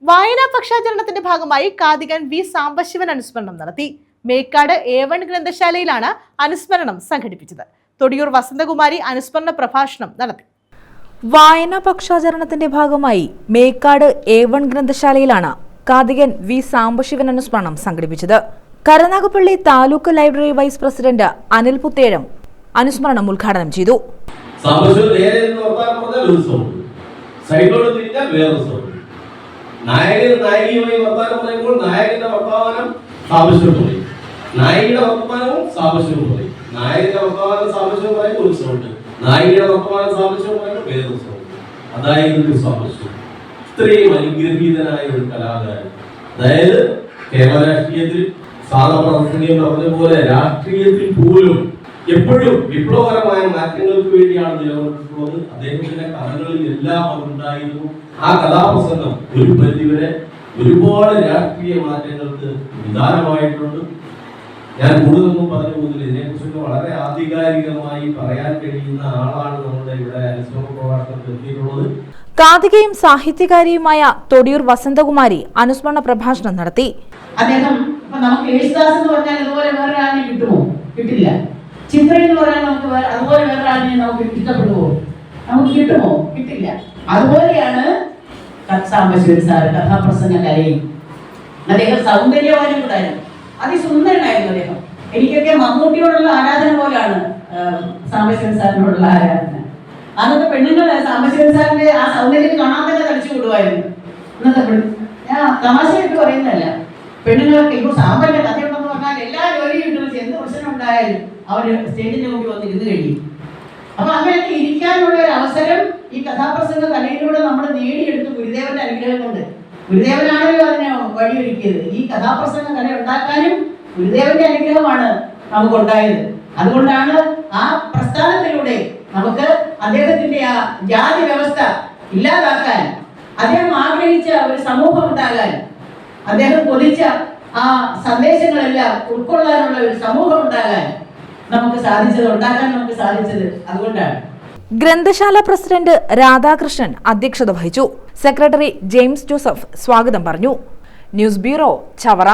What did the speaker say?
വായനാ പക്ഷാചരണത്തിന്റെ ഭാഗമായി കാതികൻ വി സാംബശിവൻ അനുസ്മരണം നടത്തി. മേക്കാട് A1 ഗ്രന്ഥശാലയിലാണ് അനുസ്മരണം സംഘടിപ്പിച്ചത്. തൊടിയൂർ വസന്തകുമാരി അനുസ്മരണ പ്രഭാഷണം നടത്തി. വായനാ പക്ഷാചരണത്തിന്റെ ഭാഗമായി മേക്കാട് A1 ഗ്രന്ഥശാലയിലാണ് കാതികൻ വി സാംബശിവൻ അനുസ്മരണം സംഘടിപ്പിച്ചത്. Karunagappally taluk library vice president Anil Puthezham അനുസ്മരണം ഉദ്ഘാടനം ചെയ്തു. നായകൻ നായികയുമായി വർത്തമാനം പറയുമ്പോൾ നായകന്റെ വർത്തമാനം സാപശ്യം പറയും, നായികയുടെ വർത്തമാനവും സാപശ്യം പറയും. നായകന്റെ വർത്തമാനം സാപശ്യം പറയുമ്പോൾ ഉത്സവമുണ്ട്, നായികയുടെ വർത്തമാനം സാപശ്യം പറയുമ്പോൾ വേറെ ഉത്സവമുണ്ട്. അതായിരുന്നു സാപശ്യം. ഇത്രയും അനുഗ്രഹീതനായ ഒരു കലാകാരൻ. അതായത് കേരള രാഷ്ട്രീയത്തിൽ സാധാപ്രവർത്തനം പറഞ്ഞ പോലെ രാഷ്ട്രീയത്തിൽ പോലും എപ്പോഴും വിപ്ലവകരമായ മാറ്റങ്ങൾക്ക് വേണ്ടിയാണ് നിലനിർത്തിയിട്ടുള്ളത്. അദ്ദേഹത്തിന്റെ കഥകളിൽ എല്ലാം ഉണ്ടായിരുന്നു. ആ കഥാപ്രസംഗം ഒരു പരിധിവരെ ഒരുപാട് രാഷ്ട്രീയ മാറ്റങ്ങൾക്ക് വിധാനമായിട്ടുണ്ട്. ഞാൻ കൂടുതലൊന്നും പറഞ്ഞു പോകുന്നില്ല. ഇതിനെക്കുറിച്ചൊക്കെ വളരെ ആധികാരികമായി പറയാൻ കഴിയുന്ന ആളാണ് നമ്മുടെ ഇവിടെ അനുസ്മരണ പ്രഭാഷണത്തിൽ എത്തിയിട്ടുള്ളത്. കാതികയും സാഹിത്യകാരിയുമായ തൊടിയൂർ വസന്തകുമാരി അനുസ്മരണ പ്രഭാഷണം നടത്തി. അദ്ദേഹം നമുക്ക് യേശുദാസ് എന്ന് പറഞ്ഞാൽ അതുപോലെ വേറൊരാളിനെ കിട്ടുമോ? കിട്ടില്ല. ചിത്ര എന്ന് പറഞ്ഞാൽ നമുക്ക് അതുപോലെ വേറൊരാളിനെ നമുക്ക് ഇഷ്ടപ്പെടുമോ? നമുക്ക് കിട്ടുമോ? കിട്ടില്ല. അതുപോലെയാണ് സാംബശിവൻ സാർ കഥാപ്രസംഗ കലയും. അദ്ദേഹം സൗന്ദര്യവാനും കൂടായിരുന്നു, അതിസുന്ദരനായിരുന്നു അദ്ദേഹം. എനിക്കൊക്കെ മമ്മൂട്ടിയോടുള്ള ആരാധന പോലെയാണ് സാംബശിവൻ സാറിനോടുള്ള ആരാധന. അന്നത്തെ പെണ്ണുങ്ങൾ സാംബശിവൻ സാറിന്റെ ആ സൗന്ദര്യം കാണാൻ തന്നെ തളിച്ചു വിടുമായിരുന്നു. ഇന്നത്തെ ഞാൻ തമാശയായിട്ട് പറയുന്നതല്ല. പെണ്ണുങ്ങളൊക്കെ ഇപ്പോൾ സാമ്പന്റെ കഥയുണ്ടെന്ന് പറഞ്ഞാൽ എല്ലാ ജോലിയും കിട്ടുന്ന എന്ത് പ്രശ്നം ഉണ്ടായാലും അവര് സ്റ്റേജിന്റെ മുമ്പിൽ വന്ന് ഇരുന്ന് കഴിയും. അപ്പൊ അങ്ങനെയൊക്കെ ഇരിക്കാനുള്ള ഒരു അവസരം ഈ കഥാപ്രസംഗ കലയിലൂടെ നമ്മൾ നേടിയെടുത്തു. ഗുരുദേവന്റെ അനുഗ്രഹം കൊണ്ട്. ഗുരുദേവനാണല്ലോ അതിനെ വഴിയൊരുക്കിയത്. ഈ കഥാപ്രസംഗ കല ഉണ്ടാക്കാനും ഗുരുദേവന്റെ അനുഗ്രഹമാണ് നമുക്കുണ്ടായത്. അതുകൊണ്ടാണ് ആ പ്രസ്ഥാനത്തിലൂടെ നമുക്ക് അദ്ദേഹത്തിന്റെ ആ ജാതി വ്യവസ്ഥ ഇല്ലാതാക്കാൻ, അദ്ദേഹം ആഗ്രഹിച്ച ഒരു സമൂഹം ഉണ്ടാകാൻ, അദ്ദേഹം കൊതിച്ച ആ സന്ദേശങ്ങളെല്ലാം ഉൾക്കൊള്ളാനുള്ള ഒരു സമൂഹം ഉണ്ടാകാൻ നമുക്ക് സാധിച്ചത്, ഉണ്ടാക്കാൻ നമുക്ക് സാധിച്ചത് അതുകൊണ്ടാണ്. ഗ്രന്ഥശാല പ്രസിഡന്റ് രാധാകൃഷ്ണൻ അധ്യക്ഷത വഹിച്ചു. സെക്രട്ടറി ജെയിംസ് ജോസഫ് സ്വാഗതം പറഞ്ഞു. News bureau, Chavara.